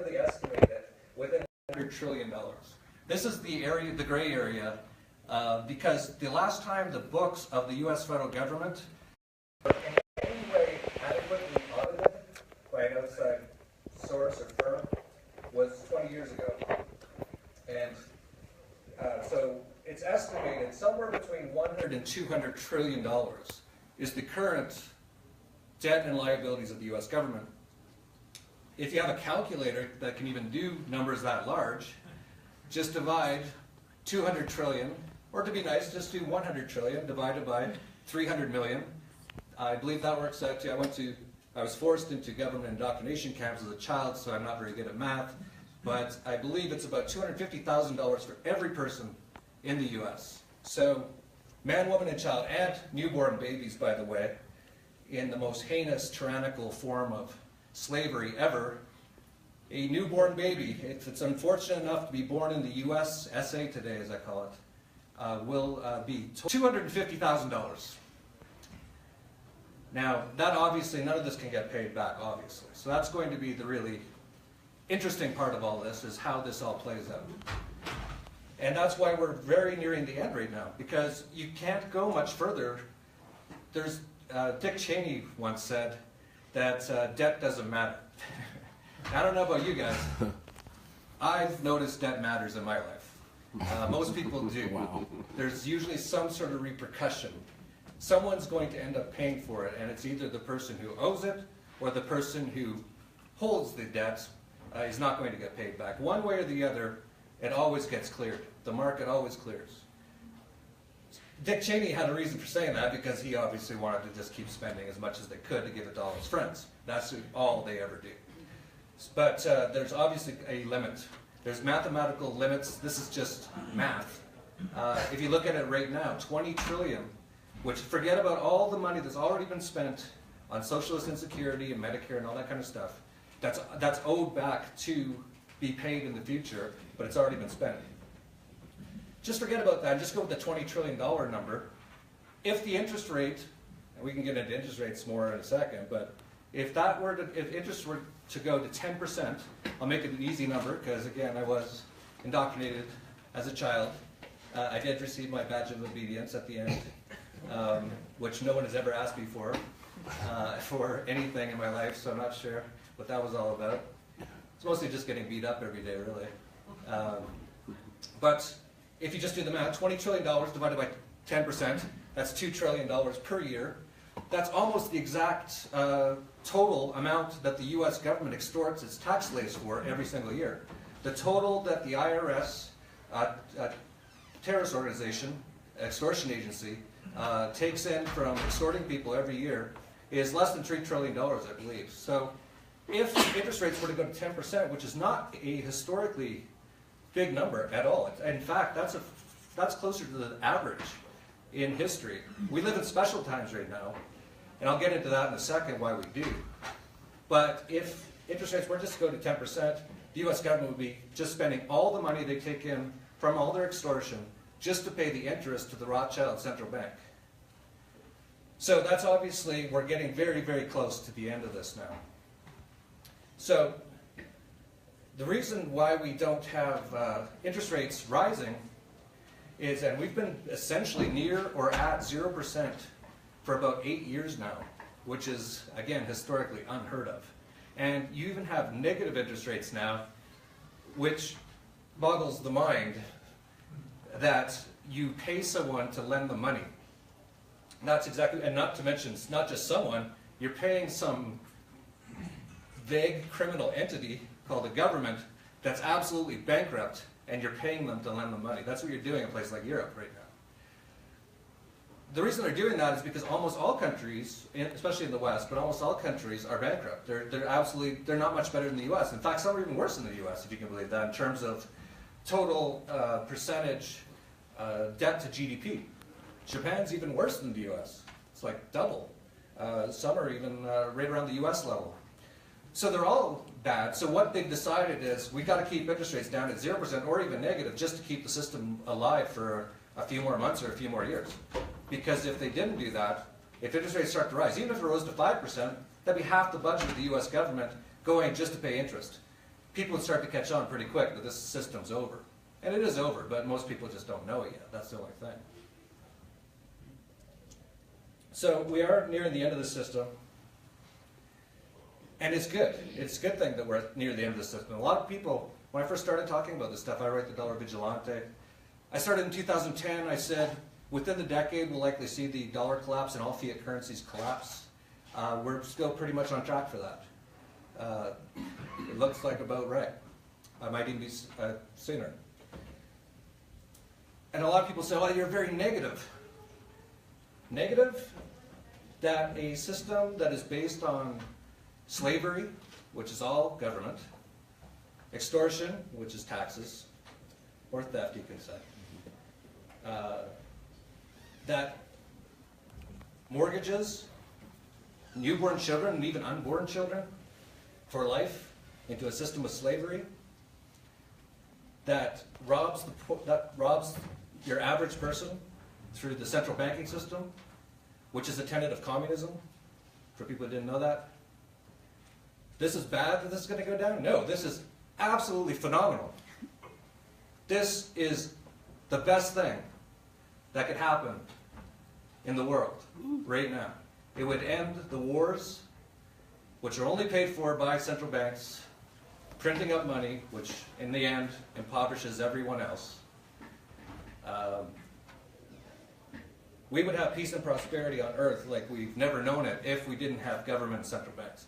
cleverly estimate it within $100 trillion. This is the area, the gray area, because the last time the books of the U.S. federal government were in any way adequately audited by an outside source or firm was 20 years ago. And so it's estimated somewhere between $100 and $200 trillion is the current debt and liabilities of the U.S. government. If you have a calculator that can even do numbers that large, just divide 200 trillion, or to be nice, just do 100 trillion divided by 300 million. I believe that works out to, I was forced into government indoctrination camps as a child, so I'm not very good at math, but I believe it's about $250,000 for every person in the U.S. So, man, woman, and child, and newborn babies, by the way, in the most heinous, tyrannical form of slavery ever. A newborn baby, if it's unfortunate enough to be born in the U.S., SA today as I call it, will be $250,000. Now, that obviously, none of this can get paid back, obviously. So that's going to be the really interesting part of all this, is how this all plays out. And that's why we're very nearing the end right now, because you can't go much further. There's, Dick Cheney once said that debt doesn't matter. I don't know about you guys. I've noticed debt matters in my life. Most people do. Wow. There's usually some sort of repercussion. Someone's going to end up paying for it, and it's either the person who owes it or the person who holds the debt is not going to get paid back. One way or the other, it always gets cleared. The market always clears. Dick Cheney had a reason for saying that, because he obviously wanted to just keep spending as much as they could to give it to all his friends. That's all they ever do. But there's obviously a limit. There's mathematical limits. This is just math. If you look at it right now, 20 trillion, which, forget about all the money that's already been spent on socialist insecurity and Medicare and all that kind of stuff. That's owed back to be paid in the future, but it's already been spent. Just forget about that. Just go with the $20 trillion number. If the interest rate, and we can get into interest rates more in a second, but if interest were to go to 10%, I'll make it an easy number, because again, I was indoctrinated as a child. I did receive my badge of obedience at the end, which no one has ever asked me for anything in my life, so I'm not sure what that was all about. It's mostly just getting beat up every day, really. But if you just do the math, $20 trillion divided by 10%, that's $2 trillion per year. That's almost the exact total amount that the U.S. government extorts its tax slaves for every single year. The total that the IRS, terrorist organization, extortion agency, takes in from extorting people every year is less than $3 trillion, I believe. So if interest rates were to go to 10%, which is not a historically big number at all. In fact, that's closer to the average in history. We live in special times right now, and I'll get into that in a second why we do. But if interest rates were just to go to 10%, the U.S. government would be just spending all the money they take in from all their extortion just to pay the interest to the Rothschild Central Bank. So that's obviously, we're getting very, very close to the end of this now. So the reason why we don't have interest rates rising is that we've been essentially near or at 0% for about 8 years now, which is, again, historically unheard of. And you even have negative interest rates now, which boggles the mind that you pay someone to lend them money. That's exactly, and not to mention, it's not just someone, you're paying some vague criminal entity called the government that's absolutely bankrupt, and you're paying them to lend them money. That's what you're doing in a place like Europe right now. The reason they're doing that is because almost all countries, especially in the West, but almost all countries are bankrupt. They're not much better than the U.S. In fact, some are even worse than the U.S., if you can believe that, in terms of total percentage debt to GDP. Japan's even worse than the U.S. It's like double. Some are even right around the U.S. level. So they're all bad. So what they've decided is we've got to keep interest rates down at 0% or even negative just to keep the system alive for a few more months or a few more years. Because if they didn't do that, if interest rates start to rise, even if it rose to 5%, that'd be half the budget of the U.S. government going just to pay interest. people would start to catch on pretty quick that this system's over. And it is over, but most people just don't know it yet. That's the only thing. So we are nearing the end of the system. And it's good. It's a good thing that we're near the end of the system. A lot of people, when I first started talking about this stuff, I write the Dollar Vigilante. I started in 2010. I said, within the decade, we'll likely see the dollar collapse and all fiat currencies collapse. We're still pretty much on track for that. It looks like about right. I might even be sooner. And a lot of people say, oh, you're very negative. Negative that a system that is based on slavery, which is all government, extortion, which is taxes, or theft, you can say, that mortgages newborn children and even unborn children for life into a system of slavery that robs your average person through the central banking system, which is a tenet of communism, for people who didn't know that. This is bad that this is going to go down? No, this is absolutely phenomenal. This is the best thing that could happen in the world right now. It would end the wars, which are only paid for by central banks, printing up money, which in the end impoverishes everyone else. We would have peace and prosperity on earth like we've never known it if we didn't have government and central banks.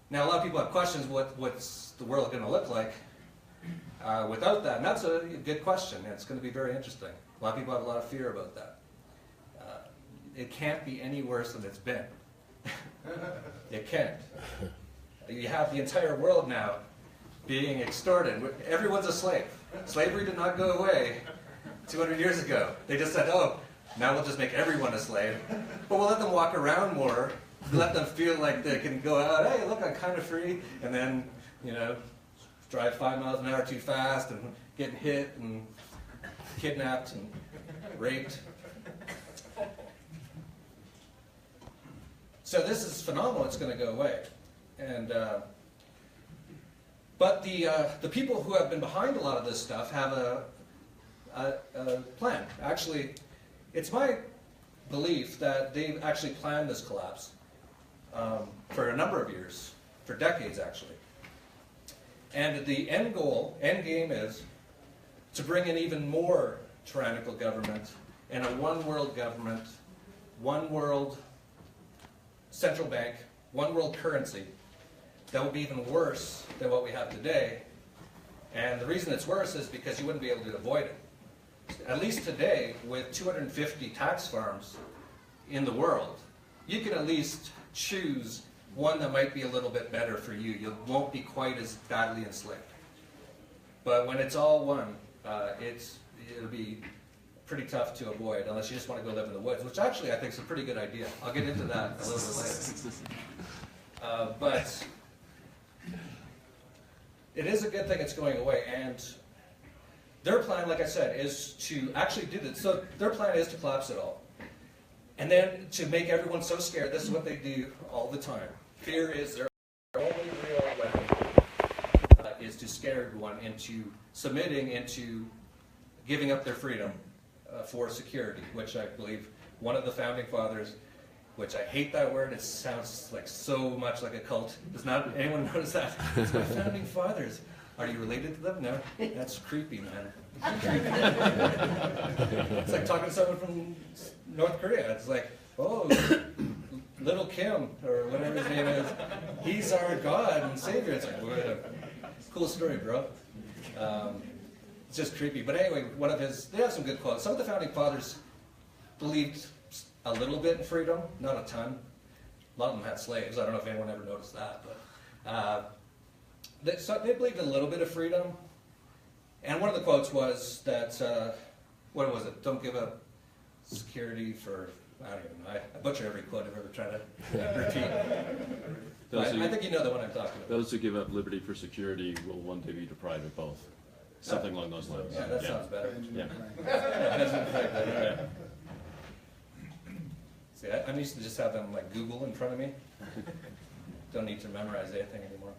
Now, a lot of people have questions, what's the world going to look like without that? And that's a good question, and it's going to be very interesting. A lot of people have a lot of fear about that. It can't be any worse than it's been. It can't. You have the entire world now being extorted. Everyone's a slave. Slavery did not go away 200 years ago. They just said, oh, now we'll just make everyone a slave. But we'll let them walk around more, let them feel like they can go out, hey, look, I'm kind of free, and then, you know, drive 5 miles an hour too fast and getting hit and kidnapped and raped. So this is phenomenal. It's going to go away. And but the people who have been behind a lot of this stuff have a plan. Actually, it's my belief that they've actually planned this collapse for a number of years, for decades actually. And the end game is to bring in even more tyrannical government and a one-world government, one-world central bank, one-world currency that will be even worse than what we have today. And the reason it's worse is because you wouldn't be able to avoid it. At least today, with 250 tax farms in the world, you can at least choose one that might be a little bit better for you. You won't be quite as badly enslaved. But when it's all one, it'll be pretty tough to avoid unless you just want to go live in the woods, which actually I think is a pretty good idea. I'll get into that a little bit later. But it is a good thing it's going away, and their plan, like I said, is to actually do this. So their plan is to collapse it all. And then to make everyone so scared, this is what they do all the time. Fear is their only real weapon, is to scare everyone into submitting, into giving up their freedom for security, which I believe one of the founding fathers, which I hate that word, it sounds like so much like a cult. Does not anyone notice that? It's my founding fathers. Are you related to them? No? That's creepy, man. It's like talking to someone from North Korea. It's like, oh, little Kim, or whatever his name is, he's our God and Savior. It's like, what cool story, bro. It's just creepy. But anyway, they have some good quotes. Some of the founding fathers believed a little bit in freedom, not a ton. A lot of them had slaves. I don't know if anyone ever noticed that, but they believed in a little bit of freedom. And one of the quotes was that, what was it? Don't give up security for, I don't even know. I butcher every quote I've ever tried to repeat. I think you know the one I'm talking about. Those who give up liberty for security will one day be deprived of both. Something along those lines. Yeah, that sounds better. Yeah. See, I'm used to just have them like Google in front of me. Don't need to memorize anything anymore.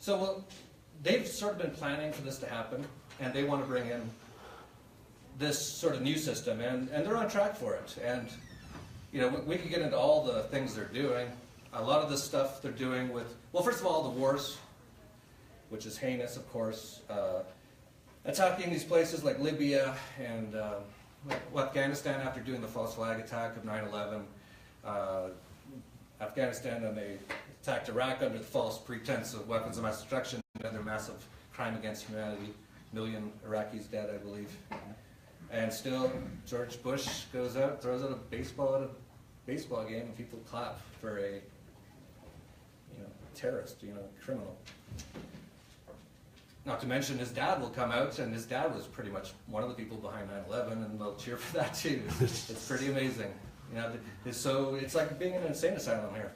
So well, they've sort of been planning for this to happen, and they want to bring in this sort of new system, and they're on track for it. And you know, we could get into all the things they're doing. A lot of the stuff they're doing with, well, first of all, the wars, which is heinous, of course. Attacking these places like Libya and Afghanistan after doing the false flag attack of 9/11. Afghanistan, and they attacked Iraq under the false pretense of weapons of mass destruction, another massive crime against humanity. 1 million Iraqis dead, I believe. And still, George Bush goes out, throws out a baseball game, and people clap for a terrorist, criminal. Not to mention his dad will come out, and his dad was pretty much one of the people behind 9/11, and they'll cheer for that too. It's pretty amazing. So it's like being in an insane asylum here.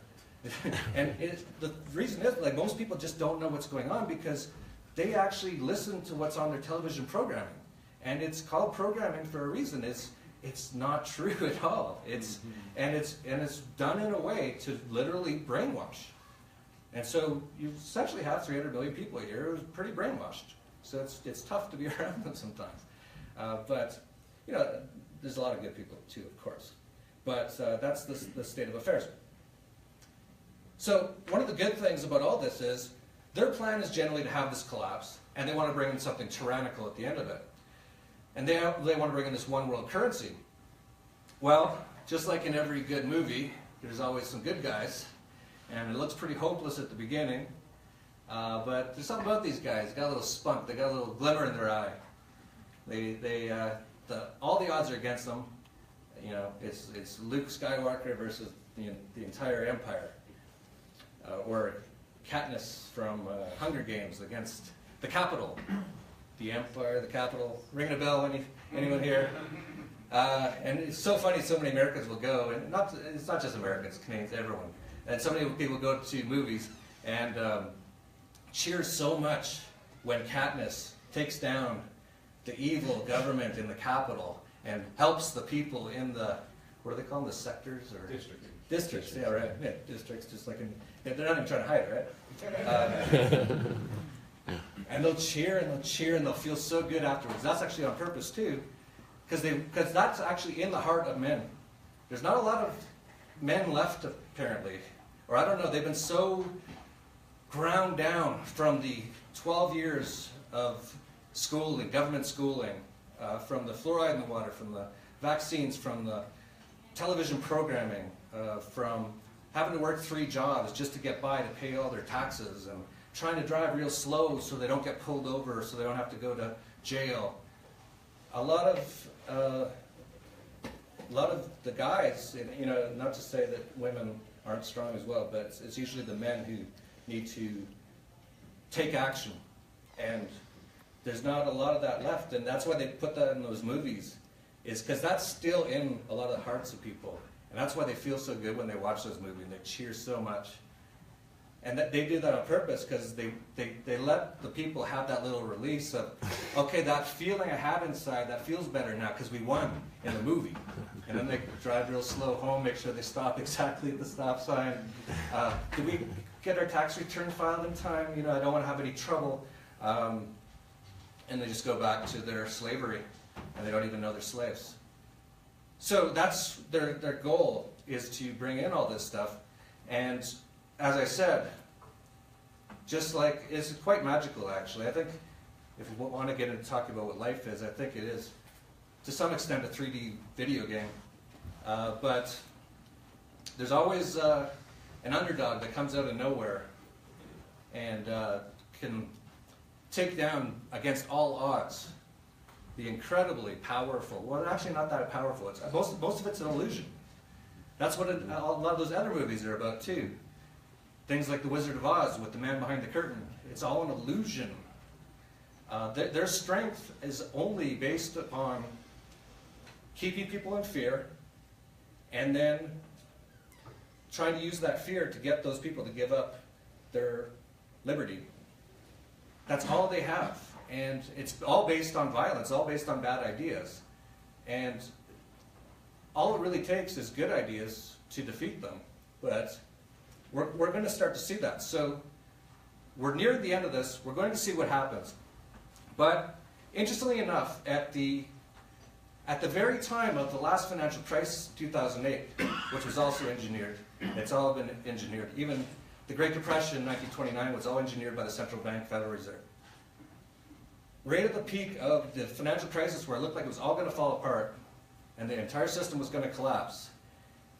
And the reason is, like, most people just don't know what's going on because they actually listen to what's on their television programming. And it's called programming for a reason. It's not true at all. It's done in a way to literally brainwash. And so you essentially have 300 million people here who are pretty brainwashed. So it's tough to be around them sometimes. But there's a lot of good people too, of course. But that's the state of affairs. So one of the good things about all this is their plan is generally to have this collapse, and they want to bring in something tyrannical at the end of it. And they want to bring in this one world currency. Well, just like in every good movie, there's always some good guys. And it looks pretty hopeless at the beginning. But there's something about these guys. They got a little spunk. They got a little glimmer in their eye. All the odds are against them. It's Luke Skywalker versus the entire Empire. Or Katniss from Hunger Games against the Capitol. The Empire, the Capitol. Ringing a bell, anyone here? And it's so funny, so many Americans will go, and it's not just Americans, Canadians, everyone. And so many people go to movies and cheer so much when Katniss takes down the evil government in the Capitol and helps the people in the, what do they call them, the sectors? Or Districts, yeah, right. Yeah, districts, just like they're not even trying to hide it, right? And they'll cheer and they'll cheer and they'll feel so good afterwards. That's actually on purpose too, because that's actually in the heart of men. There's not a lot of men left, apparently. Or I don't know, they've been so ground down from the 12 years of schooling, government schooling, from the fluoride in the water, from the vaccines, from the television programming, from having to work 3 jobs just to get by to pay all their taxes, and trying to drive real slow so they don't get pulled over, so they don't have to go to jail. A lot of the guys, not to say that women aren't strong as well, but it's usually the men who need to take action. And there's not a lot of that left, and that's why they put that in those movies, is because that's still in a lot of the hearts of people. And that's why they feel so good when they watch those movies, and they cheer so much. And that they do that on purpose because they let the people have that little release of, okay, that feeling I have inside, that feels better now because we won in the movie. And then they drive real slow home, make sure they stop exactly at the stop sign. Did we get our tax return filed in time? I don't want to have any trouble. And they just go back to their slavery, and they don't even know they're slaves. So that's their goal, is to bring in all this stuff. And as I said, just like, it's quite magical actually. I think if we want to get into talking about what life is, I think it is to some extent a 3D video game. But there's always an underdog that comes out of nowhere and can take down against all odds the incredibly powerful, well, actually not that powerful, most of it's an illusion. That's what a lot of those other movies are about too. Things like The Wizard of Oz with the man behind the curtain. It's all an illusion. Their strength is only based upon keeping people in fear and then trying to use that fear to get those people to give up their liberty. That's all they have. And it's all based on violence, all based on bad ideas. And all it really takes is good ideas to defeat them. But we're going to start to see that. So we're near the end of this. We're going to see what happens. But interestingly enough, at the very time of the last financial crisis, 2008, which was also engineered, it's all been engineered. Even the Great Depression in 1929 was all engineered by the Central Bank, Federal Reserve. Right at the peak of the financial crisis, where it looked like it was all going to fall apart, and the entire system was going to collapse.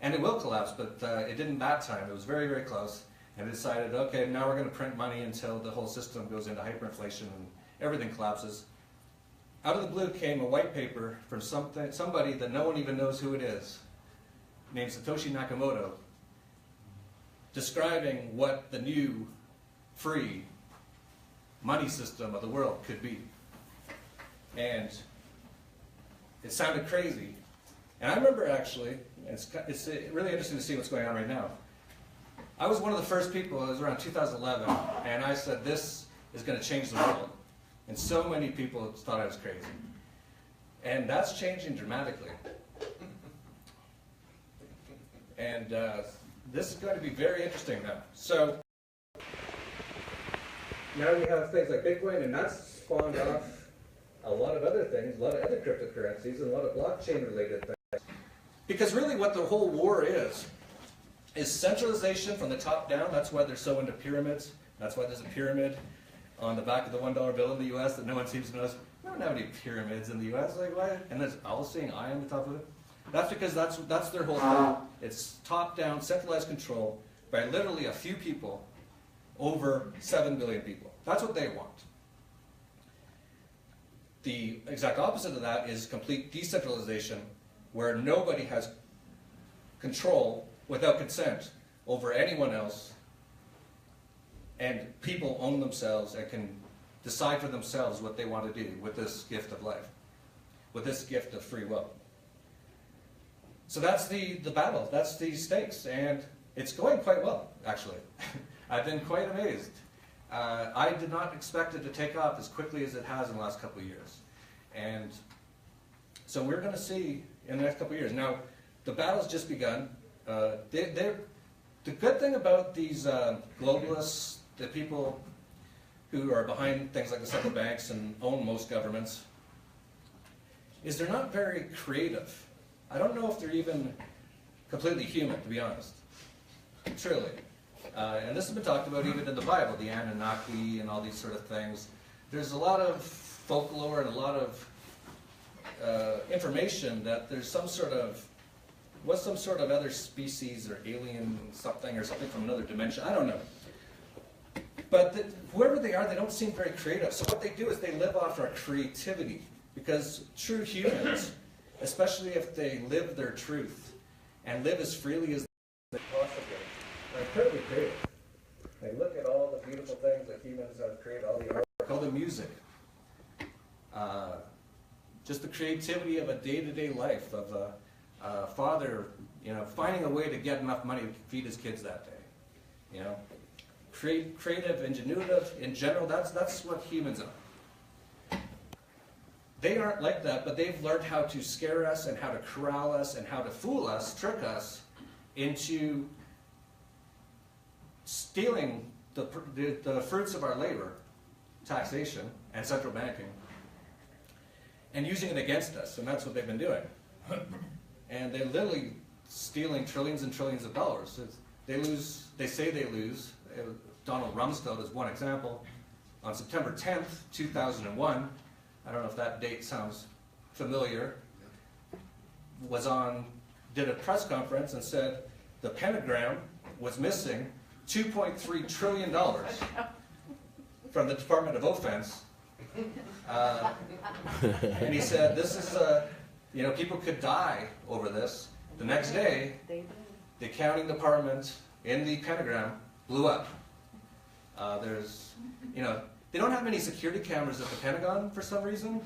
And it will collapse, but it didn't that time. It was very, very close. And they decided, okay, now we're going to print money until the whole system goes into hyperinflation and everything collapses. Out of the blue came a white paper from somebody that no one even knows who it is, named Satoshi Nakamoto, describing what the new free money system of the world could be. And it sounded crazy. And I remember actually, it's really interesting to see what's going on right now. I was one of the first people, it was around 2011, and I said, this is going to change the world. And so many people thought I was crazy. And that's changing dramatically. And this is going to be very interesting now. So now we have things like Bitcoin, and that's spawned off a lot of other things, a lot of other cryptocurrencies, and a lot of blockchain-related things. Because really what the whole war is centralization from the top down. That's why they're so into pyramids. That's why there's a pyramid on the back of the $1 bill in the U.S. that no one seems to notice. We don't have any pyramids in the U.S. Like why? And there's all seeing eye on the top of it. That's because that's their whole thing. It's top-down, centralized control by literally a few people over 7 billion people. That's what they want. The exact opposite of that is complete decentralization, where nobody has control without consent over anyone else, and people own themselves and can decide for themselves what they want to do with this gift of life, with this gift of free will. So that's the battle, that's the stakes, and it's going quite well, actually. I've been quite amazed. I did not expect it to take off as quickly as it has in the last couple of years. And so we're going to see in the next couple of years. Now, the battle's just begun. The good thing about these globalists, the people who are behind things like the central banks and own most governments, is they're not very creative. I don't know if they're even completely human, to be honest. Truly. And this has been talked about even in the Bible, the Anunnaki and all these sort of things. There's a lot of folklore and a lot of information that there's some sort of other species or alien something or something from another dimension. I don't know. But whoever they are, they don't seem very creative. So what they do is they live off our creativity. Because true humans, especially if they live their truth and live as freely as they possibly, are incredibly creative. They look at all the beautiful things that humans have created, all the art, all the music. Just the creativity of a day-to-day life of a father, finding a way to get enough money to feed his kids that day. Creative, ingenuitive, in general, that's what humans are. They aren't like that, but they've learned how to scare us and how to corral us and how to fool us, trick us into stealing the fruits of our labor, taxation and central banking, and using it against us, and that's what they've been doing. And they're literally stealing trillions and trillions of dollars. They say they lose. Donald Rumsfeld is one example. On September 10th, 2001, I don't know if that date sounds familiar, did a press conference and said the pentagram was missing $2.3 trillion from the Department of Defense. And he said, this is, people could die over this. The next day, the accounting department in the pentagram blew up. They don't have many security cameras at the Pentagon for some reason.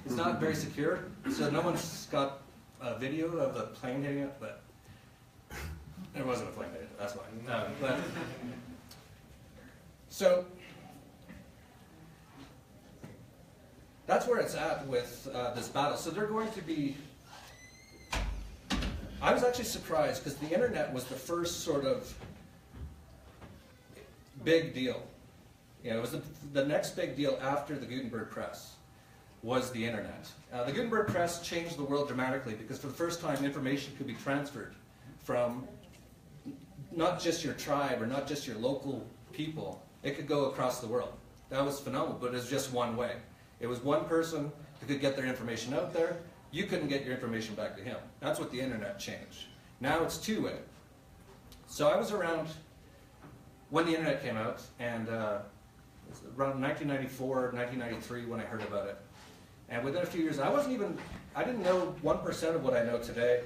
It's not very secure, so no one's got a video of the plane hitting it, but there wasn't a plane hitting it, that's why. So that's where it's at with this battle. So they're going to be, I was actually surprised because the internet was the first sort of big deal You know, it was the next big deal after the Gutenberg press was the internet. The Gutenberg press changed the world dramatically because for the first time information could be transferred from not just your tribe or not just your local people, it could go across the world. That was phenomenal, but it was just one way. It was one person who could get their information out there. You couldn't get your information back to him. That's what the internet changed. Now it's two-way. So I was around when the internet came out, and it was around 1994, 1993 when I heard about it. And within a few years, I didn't know 1% of what I know today.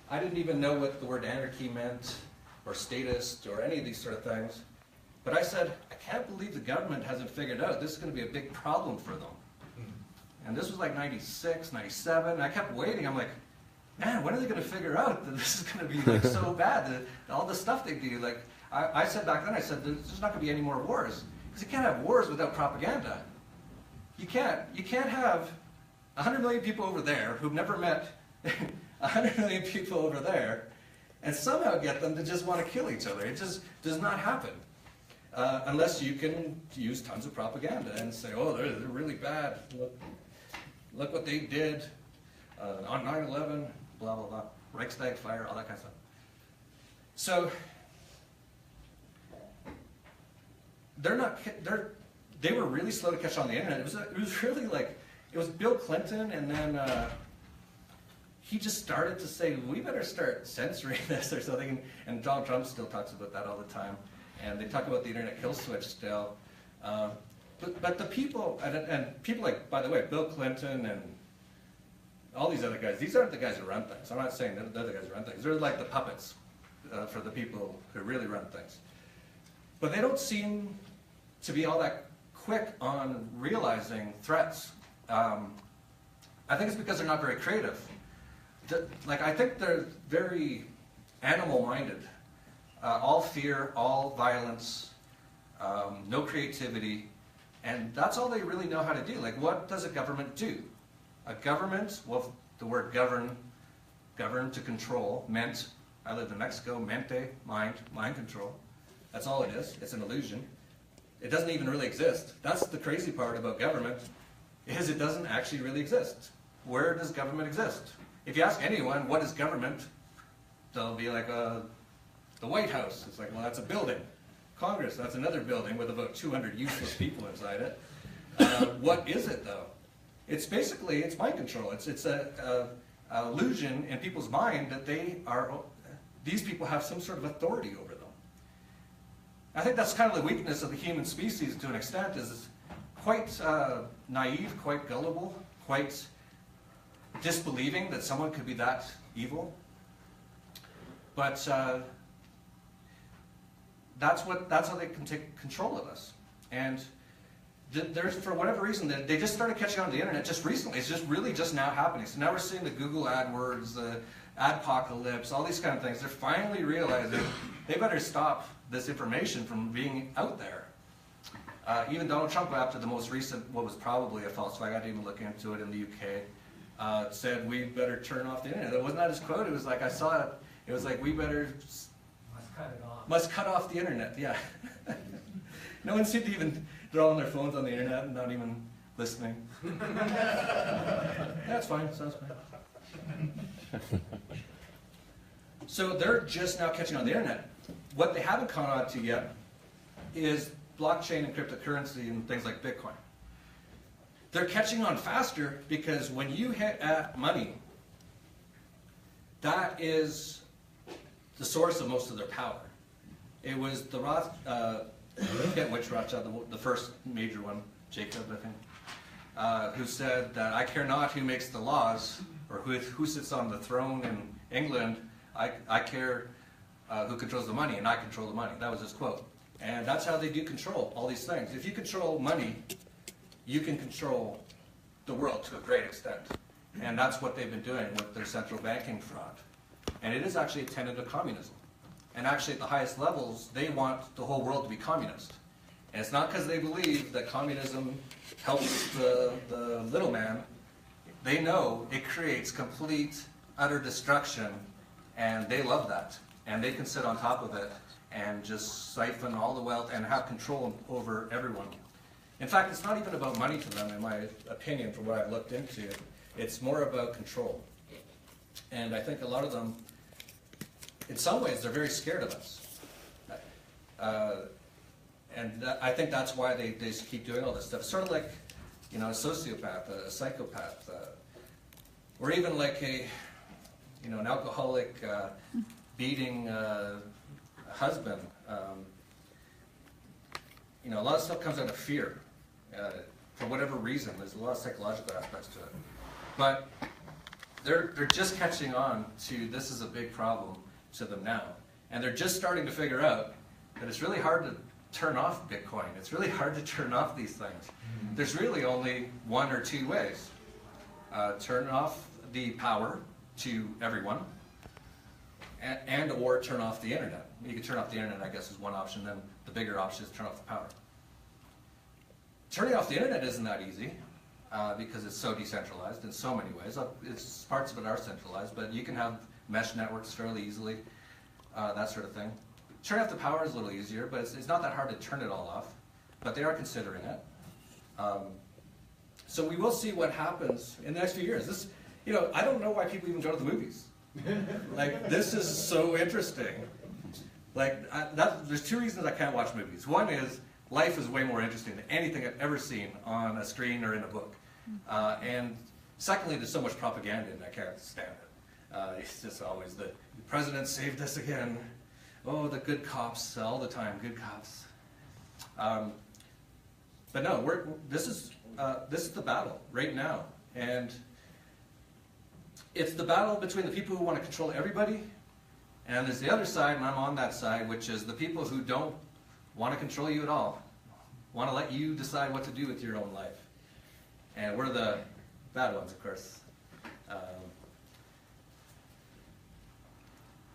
I didn't even know what the word anarchy meant, or statist, or any of these sort of things. But I said, I can't believe the government hasn't figured out this is going to be a big problem for them. And this was like 96, 97, and I kept waiting. I'm like, man, when are they going to figure out that this is going to be like so bad, that all the stuff they do? Like, I said back then, I said, there's not going to be any more wars. Because you can't have wars without propaganda. You can't have 100 million people over there who've never met 100 million people over there and somehow get them to just want to kill each other. It just does not happen. Unless you can use tons of propaganda and say, oh, they're really bad. Look what they did on 9/11, blah, blah, blah. Reichstag fire, all that kind of stuff. So, they were really slow to catch on the internet. It was really like, it was Bill Clinton, and then he just started to say, we better start censoring this or something. And Donald Trump still talks about that all the time. And they talk about the internet kill switch still. But the people, and people like, by the way, Bill Clinton and all these other guys, these aren't the guys who run things. I'm not saying they're the guys who run things. They're like the puppets for the people who really run things. But they don't seem to be all that quick on realizing threats. I think it's because they're not very creative. I think they're very animal-minded. All fear, all violence, no creativity, and that's all they really know how to do. Like, what does a government do? A government, well, the word govern to control, meant, I lived in Mexico, mente, mind control. That's all it is. It's an illusion. It doesn't even really exist. That's the crazy part about government, is it doesn't actually really exist. Where does government exist? If you ask anyone, what is government, they'll be like, the White House. It's like, well, that's a building. Congress, that's another building with about 200 useless people inside it. What is it, though? It's basically, it's mind control. It's a illusion in people's mind that these people have some sort of authority over them. I think that's kind of the weakness of the human species to an extent, is quite naive, quite gullible, quite disbelieving that someone could be that evil. But that's how they can take control of us. And there's, for whatever reason, they just started catching on to the internet just recently. It's just really just now happening. So now we're seeing the Google AdWords, the Adpocalypse, all these kind of things. They're finally realizing they better stop this information from being out there. Even Donald Trump, after the most recent, what was probably a false flag, I didn't even look into it, in the UK, said we better turn off the internet. That wasn't that his quote. It was like, I saw it. It was like, we better must cut off the internet. Yeah. No one seemed to even, they're all on their phones on the internet and not even listening. That's fine. Sounds fine. So they're just now catching on the internet. What they haven't caught on to yet is blockchain and cryptocurrency and things like Bitcoin. They're catching on faster because when you hit money, that is the source of most of their power. It was the I forget which Rothschild, the first major one, Jacob, I think, who said that I care not who makes the laws or who sits on the throne in England. I care who controls the money, and I control the money. That was his quote. And that's how they do control all these things. If you control money, you can control the world to a great extent. And that's what they've been doing with their central banking fraud. And it is actually a tenet of communism. And actually at the highest levels, they want the whole world to be communist. And it's not because they believe that communism helps the little man. They know it creates complete, utter destruction, and they love that. And they can sit on top of it and just siphon all the wealth and have control over everyone. In fact, it's not even about money to them, in my opinion, from what I've looked into. It's more about control. And I think a lot of them, in some ways, they're very scared of us. I think that's why they just keep doing all this stuff. It's sort of like, a sociopath, a psychopath, or even like an alcoholic beating husband. A lot of stuff comes out of fear, for whatever reason. There's a lot of psychological aspects to it. But they're just catching on to this is a big problem to them now. And they're just starting to figure out that it's really hard to turn off Bitcoin. It's really hard to turn off these things. There's really only one or two ways. Turn off the power to everyone, and or turn off the internet. You can turn off the internet, I guess, is one option. Then the bigger option is turn off the power. Turning off the internet isn't that easy because it's so decentralized in so many ways. Parts of it are centralized, but you can have mesh networks fairly easily, that sort of thing. Turning off the power is a little easier, but it's not that hard to turn it all off. But they are considering it. So we will see what happens in the next few years. This, I don't know why people even go to the movies. Like, this is so interesting. Like, there's two reasons I can't watch movies. One is life is way more interesting than anything I've ever seen on a screen or in a book. And secondly, there's so much propaganda and I can't stand it. It's just always the president saved us again. Oh, the good cops, all the time, good cops. But no, this is the battle right now. And it's the battle between the people who want to control everybody, and there's the other side, and I'm on that side, which is the people who don't want to control you at all, want to let you decide what to do with your own life. And we're the bad ones, of course.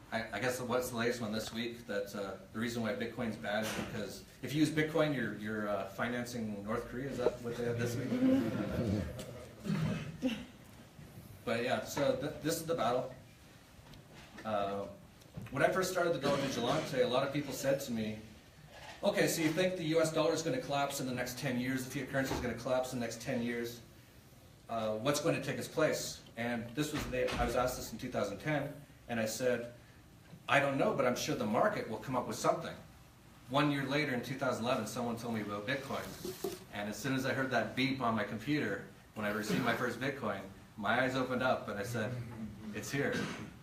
I guess what's the latest one this week, that the reason why Bitcoin's bad is because if you use Bitcoin, you're financing North Korea. Is that what they had this week? But yeah, so this is the battle. When I first started the Dollar Vigilante, a lot of people said to me, okay, so you think the US dollar is going to collapse in the next 10 years, the fiat currency is going to collapse in the next 10 years, what's going to take its place? And this was I was asked this in 2010, and I said, I don't know, but I'm sure the market will come up with something. 1 year later, in 2011, someone told me about Bitcoin. And as soon as I heard that beep on my computer, when I received my first Bitcoin, my eyes opened up and I said, it's here.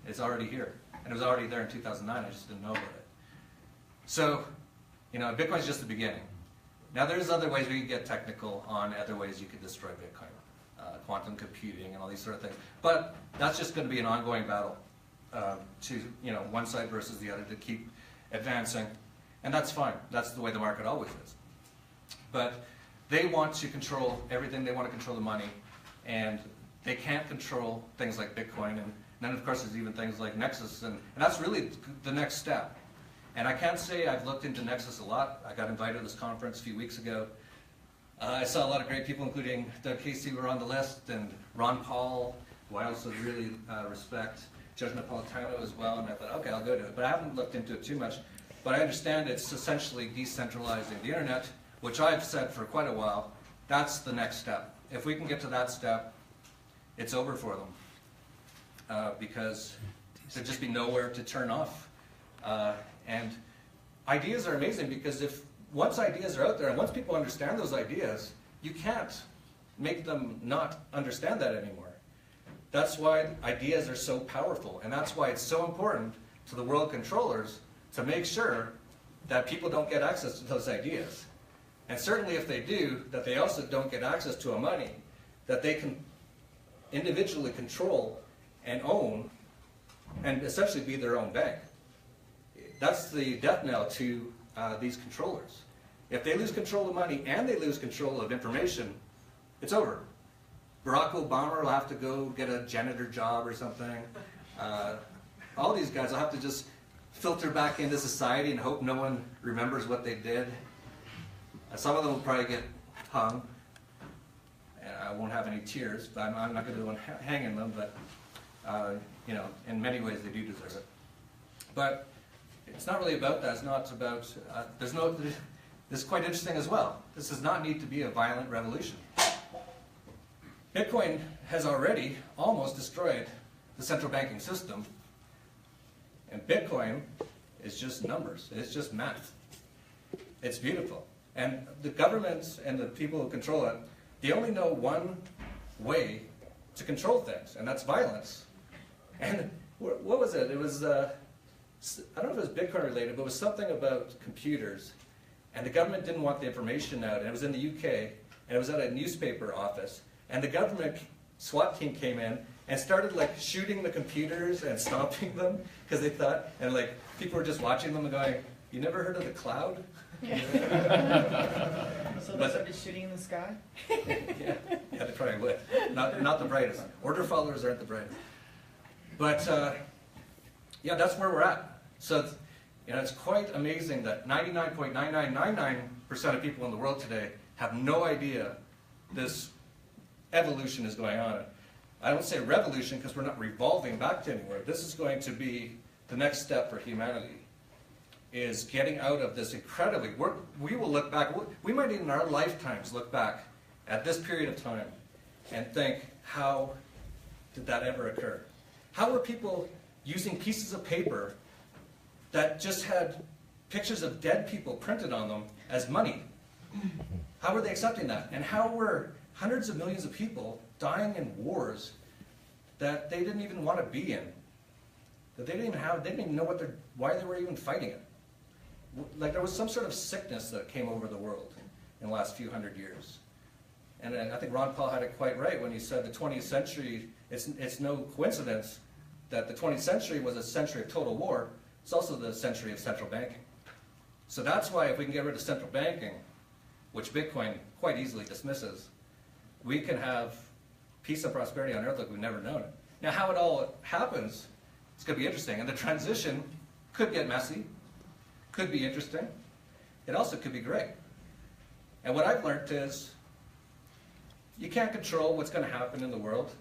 It's already here. And it was already there in 2009, I just didn't know about it. So, Bitcoin's just the beginning. Now there's other ways we can get technical on other ways you could destroy Bitcoin. Quantum computing and all these sort of things. But that's just going to be an ongoing battle. To one side versus the other to keep advancing, and that's fine. That's the way the market always is. But they want to control everything. They want to control the money, and they can't control things like Bitcoin. And then, of course, there's even things like Nexus, and that's really the next step. And I can't say I've looked into Nexus a lot. I got invited to this conference a few weeks ago. I saw a lot of great people, including Doug Casey, were on the list, and Ron Paul, who I also really respect. Judge Napolitano as well, and I thought, okay, I'll go to it. But I haven't looked into it too much. But I understand it's essentially decentralizing the internet, which I've said for quite a while, that's the next step. If we can get to that step, it's over for them. Because there'd just be nowhere to turn off. And ideas are amazing because once ideas are out there, and once people understand those ideas, you can't make them not understand that anymore. That's why ideas are so powerful, and that's why it's so important to the world controllers to make sure that people don't get access to those ideas. And certainly if they do, that they also don't get access to a money that they can individually control and own and essentially be their own bank. That's the death knell to these controllers. If they lose control of money and they lose control of information, it's over. Barack Obama will have to go get a janitor job or something. All these guys will have to just filter back into society and hope no one remembers what they did. Some of them will probably get hung. I won't have any tears, but I'm not going to do one hanging them, but in many ways they do deserve it. But it's not really about that. It's not about, this is quite interesting as well. This does not need to be a violent revolution. Bitcoin has already almost destroyed the central banking system, and Bitcoin is just numbers. It's just math. It's beautiful. And the governments and the people who control it, they only know one way to control things, and that's violence. And what was it? It was, I don't know if it was Bitcoin related, but it was something about computers. And the government didn't want the information out, and it was in the UK, and it was at a newspaper office. And the government SWAT team came in and started like shooting the computers and stomping them because they thought, and like people were just watching them and going, "You never heard of the cloud?" Yeah. So they started shooting in the sky? Yeah, they probably would. Not the brightest. Order followers aren't the brightest. But yeah, that's where we're at. So it's quite amazing that 99.9999% of people in the world today have no idea this evolution is going on. I don't say revolution because we're not revolving back to anywhere. This is going to be the next step for humanity, is getting out of this incredibly, we will look back, we might in our lifetimes look back at this period of time and think, how did that ever occur? How were people using pieces of paper that just had pictures of dead people printed on them as money? How were they accepting that? And how were hundreds of millions of people dying in wars that they didn't even want to be in? That they didn't even know why they were even fighting it. Like there was some sort of sickness that came over the world in the last few hundred years. And I think Ron Paul had it quite right when he said the 20th century, it's no coincidence that the 20th century was a century of total war. It's also the century of central banking. So that's why if we can get rid of central banking, which Bitcoin quite easily dismisses, we can have peace and prosperity on earth like we've never known it. Now how it all happens, it's going to be interesting. And the transition could get messy, could be interesting. It also could be great. And what I've learned is you can't control what's going to happen in the world.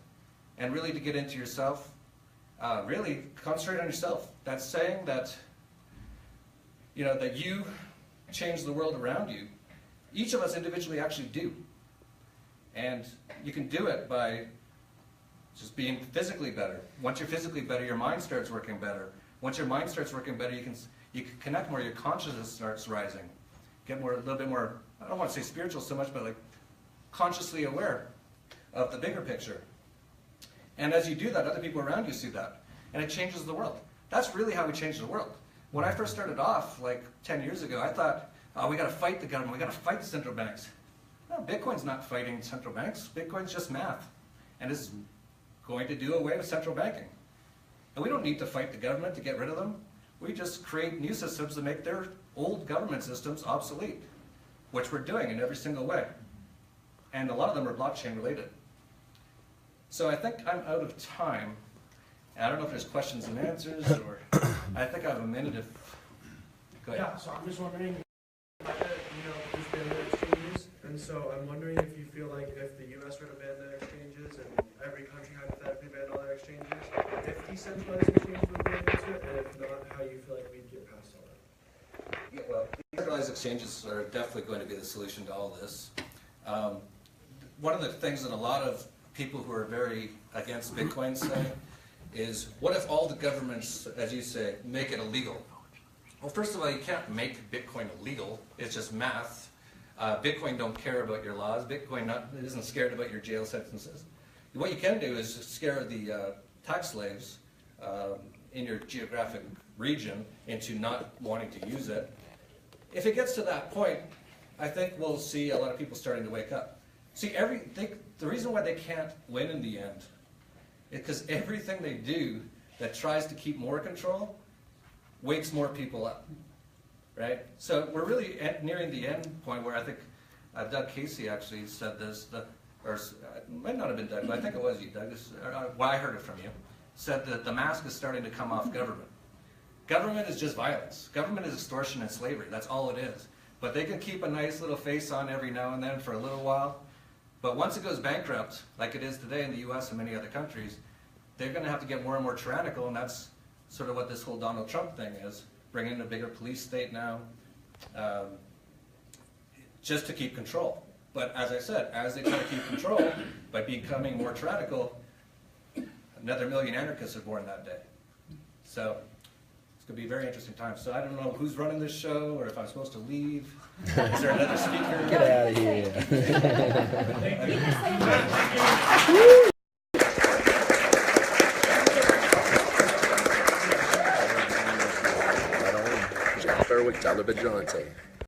And really to get into yourself, really concentrate on yourself. That's saying that, that you change the world around you. Each of us individually actually do. And you can do it by just being physically better. Once you're physically better, your mind starts working better. Once your mind starts working better, you can connect more, your consciousness starts rising. Get a little bit more, I don't want to say spiritual so much, but like consciously aware of the bigger picture. And as you do that, other people around you see that. And it changes the world. That's really how we change the world. When I first started off, like 10 years ago, I thought, oh, we got to fight the government, we got to fight the central banks. No, Bitcoin's not fighting central banks. Bitcoin's just math. And it's going to do away with central banking. And we don't need to fight the government to get rid of them. We just create new systems to make their old government systems obsolete, which we're doing in every single way. And a lot of them are blockchain related. So I think I'm out of time. And I don't know if there's questions and answers, or I think I have a minute if... Go ahead. Yeah, so I'm just wondering, there's been no exchanges, and so I'm wondering if you feel like if the U.S. were to ban their exchanges, and every country hypothetically banned all their exchanges, if decentralized exchanges would be into it, and if not, how you feel like we'd get past all that? Yeah, well, decentralized exchanges are definitely going to be the solution to all this. One of the things that a lot of people who are very against Bitcoin say is, what if all the governments, as you say, make it illegal? Well, first of all, you can't make Bitcoin illegal. It's just math. Bitcoin don't care about your laws. Bitcoin isn't scared about your jail sentences. What you can do is scare the tax slaves in your geographic region into not wanting to use it. If it gets to that point, I think we'll see a lot of people starting to wake up. See, the reason why they can't win in the end is because everything they do that tries to keep more control wakes more people up, right? So we're really nearing the end point where I think Doug Casey actually said this, or it might not have been Doug, but I think it was you, Doug. Well, I heard it from you. Said that the mask is starting to come off government. Government is just violence. Government is extortion and slavery. That's all it is. But they can keep a nice little face on every now and then for a little while. But once it goes bankrupt, like it is today in the U.S. and many other countries, they're going to have to get more and more tyrannical, and that's sort of what this whole Donald Trump thing is, bringing in a bigger police state now. just to keep control. But as I said, as they try to keep control by becoming more tyrannical, another million anarchists are born that day. So it's going to be a very interesting time. So I don't know who's running this show or if I'm supposed to leave. Is there another speaker? Get out of here. Berwick, Jonte.